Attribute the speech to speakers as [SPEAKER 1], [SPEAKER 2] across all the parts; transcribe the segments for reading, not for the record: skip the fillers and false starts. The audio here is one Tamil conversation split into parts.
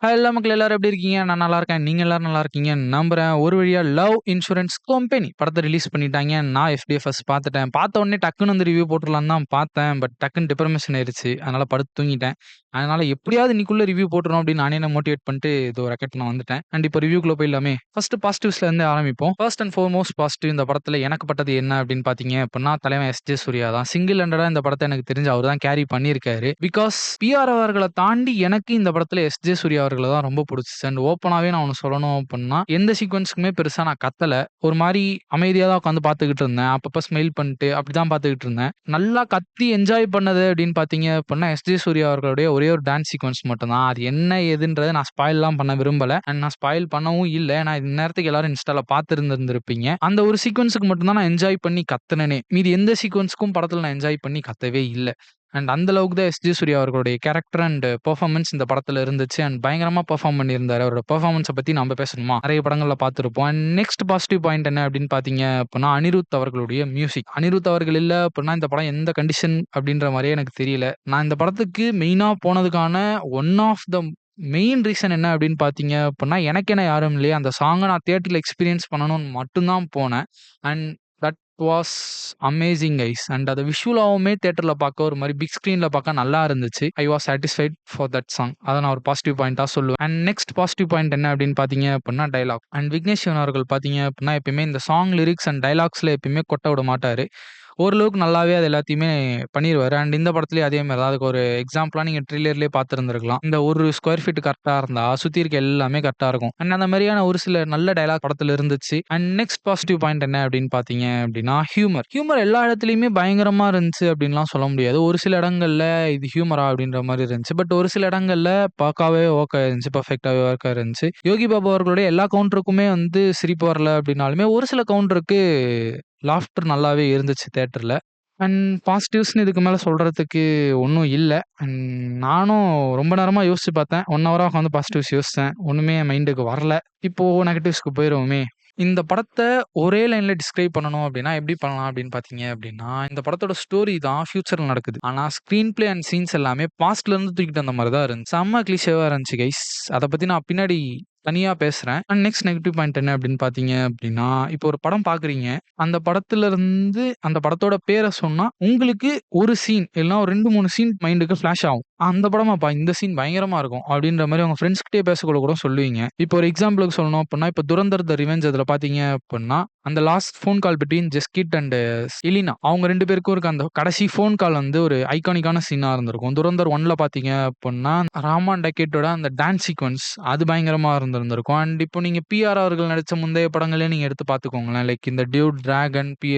[SPEAKER 1] ஹலோ மக்கள் எல்லாரும் எப்படி இருக்கீங்க? நான் நல்லா இருக்கேன். நீங்க எல்லாரும் நல்லா இருக்கீங்கன்னு நம்புறேன். ஒரு வழியா லவ் இன்சூரன்ஸ் கம்பெனி படத்த ரிலீஸ் பண்ணிட்டாங்க. நான் எஃப்டிஎஃப்எஸ் பார்த்துட்டேன். பார்த்த உடனே டக்குன்னு வந்து ரிவ்யூ போட்டுறலான்னு தான் பார்த்தேன். பட் டக்குன்னு டிப்ரமேஷன் ஆயிருச்சு. அதனால படுத்து தூங்கிட்டேன். அதனால எப்படியாவது இன்னைக்குள்ள ரிவ்யூ போட்டுறணும் அப்படின்னு நானே என்ன மோட்டிவேட் பண்ணிட்டு இதோ ராக்கெட் நான் வந்துட்டேன். அண்ட் இப்போ ரிவ்யூக்குள்ள போயிடலாமே. ஃபர்ஸ்ட் பாசிட்டிவ்ஸ்ல இருந்து ஆரம்பிப்போம். ஃபர்ஸ்ட் அண்ட் ஃபார்மோஸ்ட் பாசிட்டிவ் இந்த படத்துல எனக்கு பட்டது என்ன அப்படின்னு பார்த்தீங்க அப்படின்னா, தலைவன் எஸ்.ஜே. சூர்யா தான். சிங்கிள் ஹேண்டடா இந்த படத்த எனக்கு தெரிஞ்சு அவர் தான் கேரி பண்ணியிருக்காரு. Because B.R.. அவர்கள தாண்டி எனக்கு இந்த படத்துல எஸ்.ஜே. சூர்யா அவர்கள தான் ரொம்ப புடிச்சுச்சு. அண்ட் ஓப்பனாவே நான் ஒண்ணு சொல்லணும் அப்படின்னா, எந்த சீக்வென்ஸ்க்குமே பெருசா நான் கத்தல. ஒரு மாரி அமைதியா தான் உட்காந்து பார்த்துக்கிட்டு இருந்தேன். அப்பப்ப ஸ்மைல் பண்ணிட்டு அப்படிதான் பார்த்துக்கிட்டு இருந்தேன். நல்லா கத்தி என்ஜாய் பண்ணது அப்படின்னு பார்த்தீங்க அப்படின்னா, எஸ்.ஜே. சூர்யா அவர்களுடைய ஒரே ஒரு டான்ஸ் சீக்வென்ஸ் மட்டும் தான். அது என்ன ஏதுன்றத நான் ஸ்பாயில்லாம் பண்ண விரும்பல. அண்ட் நான் ஸ்பாயில் பண்ணவும் இல்ல. ஏன்னா இந்நேரத்துக்கு எல்லாரும் இன்ஸ்டால பார்த்திருந்திருப்பீங்க. அந்த ஒரு சீக்வென்ஸ்க்கு மட்டும் தான் நான் என்ஜாய் பண்ணி கத்துனனே. மீதி எந்த சீக்வென்ஸ்க்கும் படத்துல நான் என்ஜாய் பண்ணி கத்தவே இல்ல. அண்ட் அந்த அளவுக்கு தான் எஸ்.ஜே. சூர்யா அவர்களுடைய கேரக்டர் அண்ட் பெர்ஃபார்மன்ஸ் இந்த படத்துல இருந்துச்சு. அண்ட் பயங்கரமா பெர்ஃபார்ம் பண்ணியிருந்தாரு. அவரோட பெர்ஃபார்மன்ஸ பத்தி நாம பேசணுமா? நெறைய படங்கள்ல பார்த்திருப்போம். அண்ட் நெக்ஸ்ட் பாசிட்டிவ் பாயிண்ட் என்ன அப்படின்னு பார்த்தீங்க அப்படின்னா, அனிருத் அவர்களுடைய மியூசிக். அனிருத் அவர்கள் இல்ல அப்படின்னா இந்த படம் எந்த கண்டிஷன் அப்படின்ற மாரியே எனக்கு தெரியல. நான் இந்த படத்துக்கு மெயினா போனதுக்கான one of the main reason என்ன அப்படின்னு பார்த்தீங்க அப்படின்னா, எனக்கென யாரும் இல்லையே அந்த சாங்க நான் தியேட்டர்ல எக்ஸ்பீரியன்ஸ் பண்ணணும்னு மட்டும் தான் போனேன். And that was amazing guys. And அத விஷுவலாவுமே தியேட்டர்ல பார்க்க ஒரு மாரி பிக் ஸ்க்ரீன்ல பார்க்க நல்லா இருந்துச்சு. I was satisfied for that song. அத நான் ஒரு பாசிட்டிவ் பாயிண்ட்டா சொல்லுவேன். அண்ட் நெக்ஸ்ட் பாசிட்டிவ் பாயிண்ட் என்ன அப்படின்னு பார்த்தீங்க அப்படின்னா, டயலாக். அண்ட் விக்னேஷ் சிவன் அவர்கள் பார்த்தீங்க அப்படின்னா, எப்பயுமே இந்த சாங் லிரிக்ஸ் அண்ட் டயலாக்ஸ்ல எப்பயுமே கொட்ட விட மாட்டாரு. ஓரளவுக்கு நல்லாவே அது எல்லாத்தையுமே பண்ணிருவாரு. அண்ட் இந்த படத்துலயும் அதே மாரி தான். அதுக்கு ஒரு எக்ஸாம்பிளா நீங்க ட்ரெய்லர்லயே பார்த்திருந்திருக்கலாம். இந்த ஒரு ஸ்கொயர் ஃபீட் கரெக்ட்டா இருந்தா, சுத்தி இருக்க எல்லாமே கரெக்ட்டா இருக்கும். அண்ட் அந்த மாரியான ஒரு சில நல்ல டயலாக் படத்துல இருந்துச்சு. அண்ட் நெக்ஸ்ட் பாசிட்டிவ் பாயிண்ட் என்ன அப்படின்னு பார்த்தீங்க அப்படின்னா, ஹியூமர். ஹியூமர் எல்லா இடத்துலயுமே பயங்கரமா இருந்துச்சு அப்படின்லாம் சொல்ல முடியாது. ஒரு சில இடங்கள்ல இது ஹியூமரா அப்படின்ற மாரி இருந்துச்சு. பட் ஒரு சில இடங்கள்ல பக்காவே ஓகே இருந்துச்சு. பெர்ஃபெக்ட்டாவே ஒர்க் இருந்துச்சு. யோகி பாபு அவர்களுடைய எல்லா கவுண்டருக்குமே வந்து சிரிப்பு வரல அப்படின்னாலுமே, ஒரு சில கவுண்டருக்கு லாஃப்டர் நல்லாவே இருந்துச்சு தியேட்டர்ல. அண்ட் பாசிட்டிவ்ஸ்ன்னு இதுக்கு மேல சொல்றதுக்கு ஒண்ணும் இல்ல. அண்ட் நானும் ரொம்ப நேரமா யோசிச்சு பார்த்தேன். 1 ஹவரா உட்காந்து பாசிட்டிவ்ஸ் யோசிச்சேன். ஒண்ணுமே என் மைண்டுக்கு வரல. இப்போ நெகட்டிவ்ஸ்க்கு போயிருவோமே. இந்த படத்த ஒரே லைன்ல டிஸ்கிரைப் பண்ணணும் அப்டின்னா, எப்படி பண்ணலாம் அப்படின்னு பார்த்தீங்க அப்படின்னா, இந்த படத்தோட ஸ்டோரி தான் ஃபியூச்சர்ல நடக்குது. ஆனா ஸ்க்ரீன் பிளே அண்ட் சீன்ஸ் எல்லாமே பாஸ்ட்ல இருந்து தூக்கிட்டு வந்த மாரி தான் இருந்துச்சு. செம்ம கிளிஷேவா இருந்துச்சு கைஸ். அத பத்தி நான் பின்னாடி தனியா பேசுறேன். அண்ட் நெக்ஸ்ட் நெகட்டிவ் பாயிண்ட் என்ன அப்படின்னு பார்த்தீங்க அப்படின்னா, இப்போ ஒரு படம் பார்க்குறீங்க. அந்த படத்துல இருந்து அந்த படத்தோட பேர சொன்னா, உங்களுக்கு ஒரு சீன் இல்லன்னா ஒரு 2, 3 சீன் மைண்டுக்கு ஃபிளாஷ் ஆகும். அந்த படமாப்பா இந்த சீன் பயங்கரமா இருக்கும். அப்படின்ற மாரி உங்க ஃப்ரெண்ட்ஸ் கிட்டயே பேசக்குள்ள கூட சொல்லுவீங்க. இப்போ ஒரு எக்ஸாம்பிளுக்கு சொல்லணும் அப்படின்னா, இப்போ துரந்தர் த ரிவெஞ்ச் அதுல பார்த்தீங்க அப்படின்னா, அந்த லாஸ்ட் ஃபோன் கால் பிட்வீன் ஜஸ்கிட் அண்ட் எலினா அவங்க 2 பேருக்கும் இருக்க அந்த கடைசி ஃபோன் கால் வந்து ஒரு ஐகானிக்கான சீனா இருந்திருக்கும். துரந்தர் 1ல பார்த்தீங்க அப்படின்னா, ராமான் டக்கேட்டோட அந்த டான்ஸ் சீக்வென்ஸ் அது பயங்கரமா இருந்திருக்கும். அண்ட் இப்போ நீங்க பி.ஆர். அவர்கள் நடிச்ச முந்தைய படங்களே நீங்க எடுத்து பார்த்துக்கோங்களேன். லைக் இந்த Dude, dragon,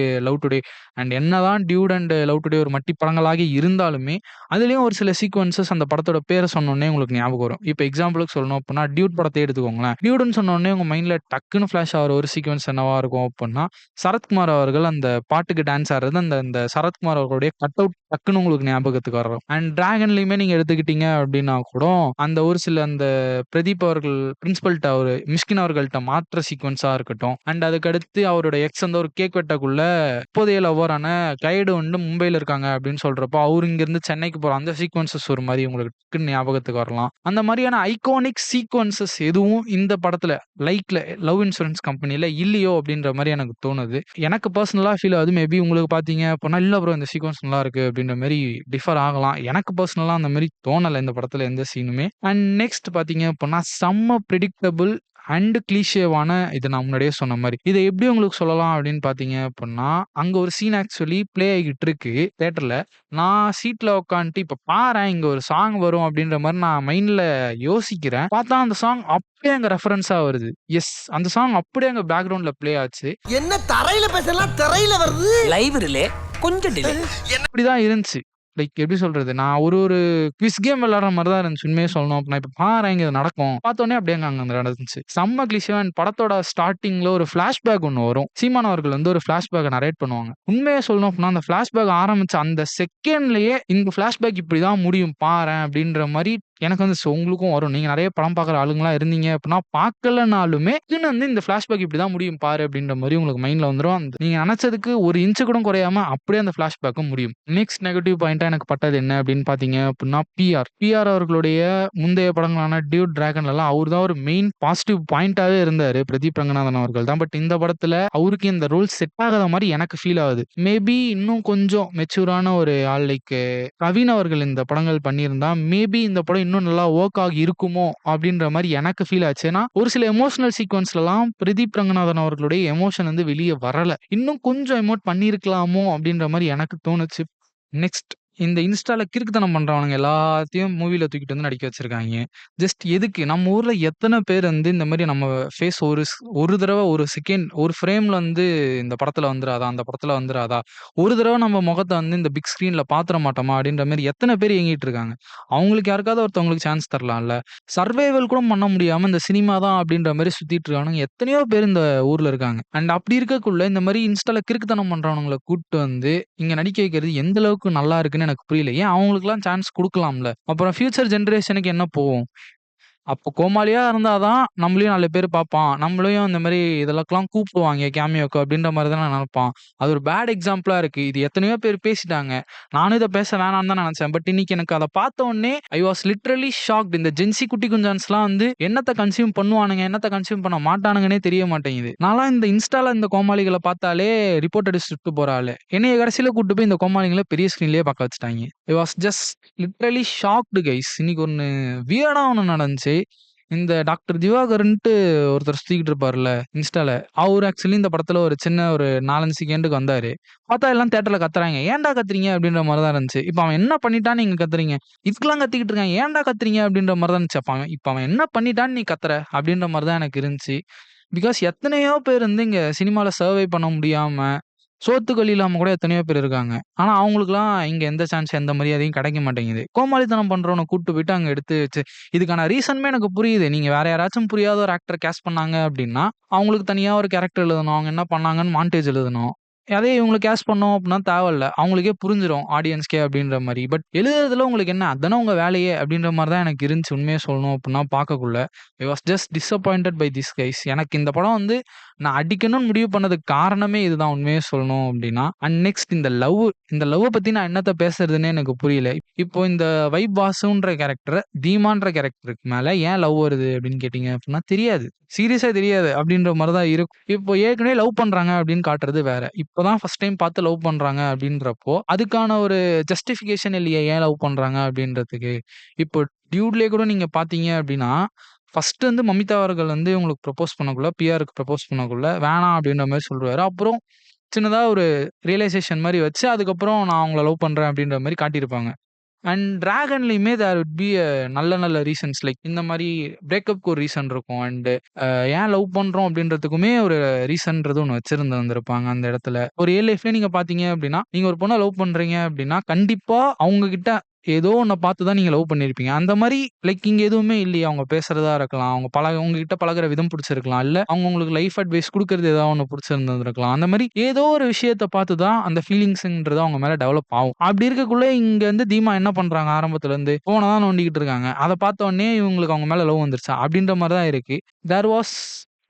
[SPEAKER 1] love today and என்னதான் டியூட் அண்ட் லவ் டுடே ஒரு மட்டி படங்களாக இருந்தாலுமே, அதுலயும் ஒரு சில சீக்வென்ஸஸ் அந்த படத்தோட பேர சொன்னோனே உங்களுக்கு ஞாபகம் வரும். இப்போ எக்ஸாம்பிளுக்கு சொல்லணும் அப்படின்னா, டியூட் படத்தையே எடுத்துக்கோங்களேன். டியூடுன்னு சொன்னோனே உங்க மைண்ட்ல டக்குன்னு ஃபிளாஷ் ஆகுற ஒரு சீக்வென்ஸ் என்னவா இருக்கும் அப்படின்னா, சரத்குமார் அவர்கள் அந்த பாட்டுக்கு டான்ஸ் ஆடுறது அந்த அந்த சரத்குமார் அவர்களுடைய கட் அவுட் டக்குன்னு உங்களுக்கு ஞாபகத்துக்கு வரும். அண்ட் டிராகன்லயுமே நீங்க எடுத்துக்கிட்டீங்க அப்படின்னா கூட, அந்த ஒரு சில அந்த பிரதீப் அவர்கள் பிரின்சிபல்ட்ட அவரு மிஷ்கின் அவர்கள்ட்ட மாற்ற சீக்வென்ஸா இருக்கட்டும். அண்ட் அதுக்கடுத்து அவரோட எக்ஸ் வந்து ஒரு கேக் வெட்டக்குள்ள இப்போதைய லவ்வரான கைடு வந்து மும்பைல இருக்காங்க அப்படின்னு சொல்றப்போ, அவரு இங்கிருந்து சென்னைக்கு போற அந்த சீக்வென்ஸஸ் ஒரு மாரி உங்களுக்கு டக்குன்னு ஞாபகத்துக்கு வரலாம். அந்த மாரியான ஐகானிக் சீக்வென்ஸஸ் எதுவும் இந்த படத்துல லைக்ல லவ் இன்சூரன்ஸ் கம்பெனில இல்லையோ அப்படின்ற மாரி எனக்கு தோணுது. எனக்கு பர்சனலா ஃபீல் ஆகுது. மேபி உங்களுக்கு பார்த்தீங்க அப்படின்னா, இல்ல ப்ரோ இந்த சீக்வென்ஸ் நல்லா இருக்கு அப்படின்ற மாரி டிஃபர் ஆகலாம். எனக்கு பர்சனலா அந்த மாரி தோணல இந்த படத்துல எந்த சீனுமே. அண்ட் நெக்ஸ்ட் பார்த்தீங்க அப்படின்னா, செம்ம பிரெடிக்டபிள் அண்ட் கிளீஷேவான இது நான் முன்னாடியே சொன்ன மாரி. இத எப்படி உங்களுக்கு சொல்லலாம் அப்படின்னு பார்த்தீங்க அப்படின்னா, அங்க ஒரு சீன் ஆக்சுவலி ப்ளே ஆகிட்டு இருக்கு தியேட்டர்ல. நான் சீட்ல உட்காந்துட்டு இப்ப பாரேன் இங்க ஒரு சாங் வரும் அப்படின்ற மாரி நான் மைண்ட்ல யோசிக்கிறேன். பார்த்தா அந்த சாங் அப்படியே அங்க ரெஃபரன்ஸா வருது. எஸ் அந்த சாங் அப்படியே அங்க பேக்கிரவுண்ட்ல ப்ளே ஆச்சு.
[SPEAKER 2] என்ன தரையில பேசலாம் திரையில வருது
[SPEAKER 3] லைவ் ரிலே கொஞ்சம் டிலே.
[SPEAKER 1] இப்படிதான் இருந்துச்சு. லைக் எப்படி சொல்றது? நான் ஒரு ஒரு குவிஸ் கேம் விளையாடுற மாரி தான் இருந்துச்சு. உண்மைய சொல்லணும் அப்படின்னா, இப்ப பாரேன் இங்க இது நடக்கும். பார்த்தோனே அப்படியே அங்க நடந்துச்சு. செம்ம கிளிஷேவா அண்ட் படத்தோட ஸ்டார்ட்டிங்ல ஒரு ஃபிளாஷ்பேக் ஒண்ணு வரும். சீமான் அவர்கள் வந்து ஒரு ஃபிளாஷ்பேக்க நரேட் பண்ணுவாங்க. உண்மைய சொல்லணும் அப்படின்னா, அந்த ஃபிளாஷ்பேக் ஆரம்பிச்ச அந்த செகண்ட்லயே இந்த ஃபிளாஷ்பேக் இப்படிதான் முடியும் பாரேன் அப்படின்ற மாரி எனக்கு வந்து உங்களுக்கும் வரும். நீங்க நெறைய படம் பார்க்குற ஆளுங்களா இருந்தீங்க அப்படின்னா, பார்க்கலனாலுமே டக்குனு வந்து இந்த ஃபிளாஷ்பேக் இப்படிதான் முடியும் பாரு அப்படின்ற மாரி உங்களுக்கு மைண்ட்ல வந்துரும். நீங்க நெனச்சதுக்கு 1 இன்ச் கூட குறையாம அப்படியே அந்த ஃபிளாஷ்பேக்கும் முடியும். நெக்ஸ்ட் நெகட்டிவ் பாயிண்ட்டா எனக்கு பட்டது என்ன அப்படின்னு பார்த்தீங்க அப்படின்னா, பிஆர். பிஆர் அவர்களுடைய முந்தைய படங்களான டியூட், டிராகன்லலாம் அவரு தான் ஒரு மெயின் பாசிட்டிவ் பாயிண்ட்டாவே இருந்தாரு. பிரதீப் ரங்கநாதன் அவர்கள் தான். பட் இந்த படத்துல அவருக்கு இந்த ரோல் செட் ஆகாத மாரி எனக்கு ஃபீல் ஆகுது. மேபி இன்னும் கொஞ்சம் மெச்சூரான ஒரு ஆள் லைக் கவின் அவர்கள் இந்த படங்கள் பண்ணியிருந்தா, மேபி இந்த படம் இன்னும் நல்லா வொர்க் ஆகி இருக்குமோ அப்படின்ற மாரி எனக்கு ஃபீல் ஆச்சு. ஏன்னா, ஒரு சில எமோஷனல் சீக்வென்ஸ்லலாம் பிரதீப் ரங்கநாதன் அவர்களுடைய எமோஷன் வந்து வெளிய வரல. இன்னும் கொஞ்சம் எமோட் பண்ணியிருக்கலாமோ அப்படின்ற மாரி எனக்கு தோணுச்சு. நெக்ஸ்ட் இந்த இன்ஸ்டால கிறுக்குத்தனம் பண்றவனுங்க எல்லாத்தையும் மூவில தூக்கிட்டு வந்து நடிக்க வச்சிருக்காய்ங்க. ஜஸ்ட் எதுக்கு? நம்ம ஊர்ல எத்தன பேர் வந்து இந்த மாரி நம்ம ஃபேஸ் ஒரு தடவ, ஒரு செகண்ட், ஒரு ஃப்ரேம்ல வந்து இந்த படத்துல வந்துராதா? அந்த படத்துல வந்துராதா? ஒரு தடவ நம்ம முகத்த வந்து இந்த பிக் ஸ்க்ரீன்ல பாத்துற மாட்டோமா? அப்படின்ற மாரி எத்தன பேர் ஏங்கிட்டு இருக்காங்க. அவங்களுக்கு யாருக்காவது ஒருத்தவங்களுக்கு சான்ஸ் தரலாம்ல. சர்வைவல் கூட பண்ண முடியாம இந்த சினிமா தான் அப்படின்ற மாரி சுத்திட்டு இருக்கானுங்க. எத்தனையோ பேர் இந்த ஊர்ல இருக்காங்க. அண்ட் அப்படி இருக்கக்குள்ள இந்த மாரி இன்ஸ்டால கிறுக்குத்தனம் பண்றவனுங்கள கூட்டு வந்து இங்க நடிக்க வைக்கிறது எந்த அளவுக்கு நல்லா இருக்குன்னு எனக்கு புரியல. ஏன் அவங்களுக்கெல்லாம் சான்ஸ் குடுக்கலாம்ல. அப்புறம் ஃபியூச்சர் ஜெனரேஷனுக்கு என்ன போகும்? அப்போ கோமாளியா இருந்தா தான் நம்மளையும் 4 பேர் பார்ப்பான். நம்மளையும் இந்த மாரி இதெல்லாம் கூப்பிடுவாங்க கேமியோக்கு அப்படின்ற மாரி தான் நான் நெனப்பான். அது ஒரு பேட் எக்ஸாம்பிளா இருக்கு. இது எத்தனையோ பேர் பேசிட்டாங்க. நானும் இத பேச வேணான்னு தான் நெனச்சேன். பட் இன்னைக்கு எனக்கு அத பார்த்த உடனே ஐ வாஸ் லிட்டரலி ஷாக்ட். இந்த ஜென்சி குட்டி குஞ்சான்ஸ்லாம் வந்து என்னத்த கன்சியூம் பண்ணுவானுங்க, என்னத்த கன்சியூம் பண்ண மாட்டானுங்கன்னே தெரிய மாட்டேங்குது. நான்லாம் இந்த இன்ஸ்டால இந்த கோமாளிகள பார்த்தாலே ரிப்போர்ட் அடிச்சு சுட்டு போற ஆளு. என்னைய கடைசில கூட்டு போய் இந்த கோமாளிங்கள பெரிய ஸ்க்ரீன்லயே பார்க்க வச்சுட்டாய்ங்க. I was just literally shocked guys. இன்னைக்கு வியர்டா ஒண்ணு நடந்துச்சு. இந்த டாக்டர் திவாகர்ன்ட்டு ஒருத்தர் சுத்திக்கிட்டு இருப்பார்ல இன்ஸ்டால. அவரு ஆக்சுவலி இந்த படத்துல ஒரு சின்ன ஒரு 4, 5 செகண்டுக்கு வந்தாரு. பார்த்தா எல்லாம் தியேட்டர்ல கத்துறாய்ங்க. "ஏன்டா கத்துறீங்க?" அப்படின்ற மாரி தான் இருந்துச்சு. இப்ப அவன் என்ன பண்ணிட்டான்னு நீங்க கத்துறீங்க? இதுக்கெல்லாம் கத்திக்கிட்டு இருக்கான். "ஏன்டா கத்துறீங்க?" அப்படின்ற மாரி தான் இருந்துச்சு. இப்ப அவன் என்ன பண்ணிட்டான்னு நீ கத்துற? அப்படின்ற மாரி தான் எனக்கு இருந்துச்சு. பிகாஸ் எத்தனையோ பேர் வந்து இங்க சினிமால சர்வை பண்ண முடியாம, சோத்துக்கு வழி இல்லாம கூட எத்தனையோ பேர் இருக்காங்க. ஆனா அவங்களுக்கெல்லாம் இங்க எந்த சான்ஸ், எந்த மரியாதையும் கிடைக்க மாட்டேங்குது. கோமாளித்தனம் பண்றவன கூட்டு போயிட்டு அங்க எடுத்து வச்சு இதுக்கான ரீசனுமே எனக்கு புரியுது. நீங்க வேற யாராச்சும் புரியாத ஒரு ஆக்டர கேஸ்ட் பண்ணாங்க அப்டின்னா, அவங்களுக்கு தனியா ஒரு கேரக்டர் எழுதணும். அவங்க என்ன பண்ணாங்கன்னு மான்டேஜ் எழுதணும். அதே இவங்கள கேஸ்ட் பண்ணோம் அப்டின்னா தேவையில்ல. அவங்களுக்கே புரிஞ்சிரும் ஆடியன்ஸ்க்கே அப்டின்ற மாரி. பட் எழுதுறதுல உங்களுக்கு என்ன? அதானே உங்க வேலையே அப்டின்ற மாரி தான் எனக்கு இருந்துச்சு உண்மைய சொல்லணும் அப்டின்னா பார்க்கக்குள்ள. I was just disappointed by this guys. எனக்கு இந்த படம் வந்து நான் அடிக்கணும்னு முடிவு பண்ணதுக்கு காரணமே இதுதான் உண்மையே சொல்லணும் அப்டின்னா. அண்ட் நெக்ஸ்ட் இந்த லவ்வ பத்தி நான் என்னத்த பேசுறதுன்னே எனக்கு புரியல. இப்போ இந்த வைப் வாசுன்ற கேரக்டர், தீமான்ற கேரக்டருக்கு மேல ஏன் லவ் வருது அப்டின்னு கேட்டீங்க அப்டின்னா தெரியாது. சீரியஸா தெரியாது அப்டின்ற மாரி தான் இருக்கும். இப்போ ஏற்கனவே லவ் பண்றாங்க அப்டின்னு காட்டுறது வேற. இப்பதான் ஃபர்ஸ்ட் டைம் பார்த்து லவ் பண்றாங்க அப்டின்றப்போ, அதுக்கான ஒரு ஜஸ்டிஃபிகேஷன் இல்லையே ஏன் லவ் பண்றாங்க அப்டின்றதுக்கு. இப்போ டியூட்லயே கூட நீங்க பார்த்தீங்க அப்டின்னா, ஃபர்ஸ்ட் வந்து மமிதா அவர்கள் வந்து இவங்களுக்கு ப்ரொபோஸ் பண்ணக்குள்ள, பிஆருக்கு ப்ரொபோஸ் பண்ணக்குள்ள வேணாம் அப்டின்ற மாரி சொல்ருவாரு. அப்புறம் சின்னதா ஒரு ரியலைசேஷன் மாரி வச்சு, அதுக்கப்புறம் நான் அவங்கள லவ் பண்றேன் அப்டின்ற மாரி காட்டியிருப்பாங்க. அண்ட் டிராகன்லயுமே தேர் வுட் பி நல்ல நல்ல ரீசன்ஸ் லைக் இந்த மாரி பிரேக்கப்க்கு ஒரு ரீசன் இருக்கும். அண்ட் ஏன் லவ் பண்றோம் அப்படின்றதுக்குமே ஒரு ரீசன்றது ஒண்ணு வச்சிருந்திருப்பாங்க அந்த இடத்துல. ஒரு ரியல் லைஃப்லயே நீங்க பார்த்தீங்க அப்படின்னா, நீங்க ஒரு பொண்ண லவ் பண்றீங்க அப்படின்னா, கண்டிப்பா அவங்க கிட்ட ஏதோ ஒண்ண பார்த்து தான் நீங்க லவ் பண்ணியிருப்பீங்க. அந்த மாரி லைக் இங்க எதுவுமே இல்லையே. அவங்க பேசுறதா இருக்கலாம், அவங்க உங்ககிட்ட பழகுற விதம் பிடிச்சிருக்கலாம். இல்ல அவங்க உங்களுக்கு லைஃப் அட்வைஸ் குடுக்குறது ஏதாவது ஒண்ணு பிடிச்சிருந்திருக்கலாம். அந்த மாரி ஏதோ ஒரு விஷயத்த பார்த்து தான் அந்த ஃபீலிங்ஸ்ன்றது அவங்க மேல டெவலப் ஆகும். அப்படி இருக்கக்குள்ள இங்க வந்து தீமா என்ன பண்றாங்க ஆரம்பத்துல இருந்து, ஃபோன தான் நோண்டிக்கிட்டு இருக்காங்க. அத பார்த்த உடனே இவங்களுக்கு அவங்க மேல லவ் வந்துருச்சா? அப்படின்ற மாரி தான் இருக்கு. There was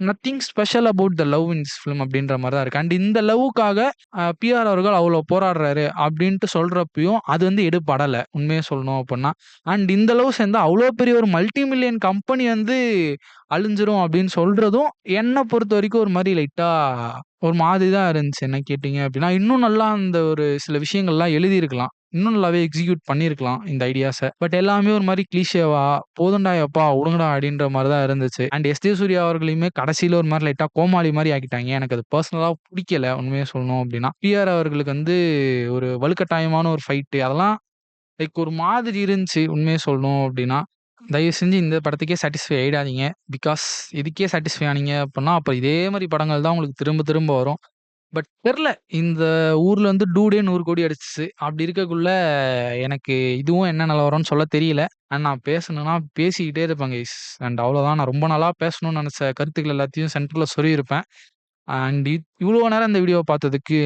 [SPEAKER 1] nothing special about the love in this film அப்படின்ற மாரி தான் இருக்கு. அண்ட் இந்த லவ்வுக்காக பிஆர் அவர்கள் அவ்வளோ போராடுறாரு அப்படின்ட்டு சொல்றப்பயும், அது வந்து எடுபடல. உண்மைய சொல்லணும் அப்புட்ன்னா. அண்ட் இந்த லவ் சேர்ந்தா அவ்வளோ பெரிய ஒரு மல்டி மில்லியன் கம்பெனி வந்து அழிஞ்சிரும் அப்படின்னு சொல்றதும், என்ன பொறுத்தவரைக்கும் ஒரு மாரி லைட்டா ஒரு மாதிரி தான் இருந்துச்சு. என்ன கேட்டீங்க அப்படின்னா, இன்னும் நல்லா அந்த ஒரு சில விஷயங்கள்லாம் எழுதியிருக்கலாம். இன்னும் நல்லாவே எக்ஸிக்யூட் பண்ணியிருக்கலாம் இந்த ஐடியாஸ. பட் எல்லாமே ஒரு மாரி கிளீஷேவா, "போதும்டா யப்பா உடுங்கடா" அப்படின்ற மாரி தான் இருந்துச்சு. And S. ஜே. சூர்யா அவர்களையுமே கடைசியில ஒரு மாரி லைட்டா கோமாளி மாரி ஆக்கிட்டாய்ங்க. எனக்கு அது பெர்சனலா புடிக்கல உண்மைய சொல்லணும் அப்படின்னா. பிஆர் அவர்களுக்கு வந்து ஒரு வலுக்கட்டாயமான ஒரு ஃபைட்டு அதெல்லாம் லைக் ஒரு மாதிரி இருந்துச்சு உண்மைய சொல்லணும் அப்படின்னா. தயவு செஞ்சு இந்த படத்துக்கே சாட்டிஸ்ஃபை ஆயிடாதீங்க. பிகாஸ் இதுக்கே சாட்டிஸ்ஃபை ஆனீங்க அப்புட்ன்னா, அப்ப இதே மாரி படங்கள் தான் உங்களுக்கு திரும்ப திரும்ப வரும். பட் தெர்ல. இந்த ஊர்ல வந்து டூடே 100 கோடி அடிச்சுச்சு. அப்படி இருக்கக்குள்ள எனக்கு இதுவும் என்ன நிலவரம்னு சொல்ல தெரியல. அண்ட் நான் பேசணும்னா பேசிக்கிட்டே இருப்பேன் கைஸ். அண்ட் அவ்வளோதான். நான் ரொம்ப நாளா பேசணும்னு நெனச்ச கருத்துக்கள் எல்லாத்தையும் சென்டர்ல சொருகியிருப்பேன். அண்ட் இவ்வளோ நேரம் இந்த வீடியோவ பார்த்ததுக்கு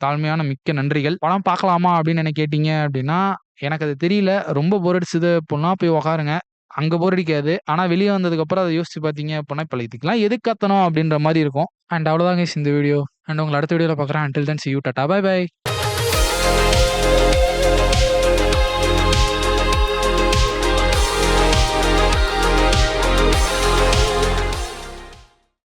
[SPEAKER 1] தாழ்மையான மிக்க நன்றிகள். படம் பார்க்கலாமா அப்படின்னு என்ன கேட்டீங்க அப்படின்னா, எனக்கு அது தெரியல. ரொம்ப போர் அடிச்சது அப்புட்ன்னா போய் உட்காருங்க. அங்க போர் அடிக்காது. ஆனா வெளிய வந்ததுக்கப்புறம் அத யோசிச்சு பார்த்தீங்க அப்படின்னா, இப்ப இதுக்கெல்லாம் எதுக்கு கத்தணும் அப்படின்ற மாரி இருக்கும். அண்ட் அவ்வளோதான் கைஸ் இந்த வீடியோ. அண்ட் உங்கள அடுத்த வீடியோல பார்க்குறேன். Until then see you. Tata. Bye by.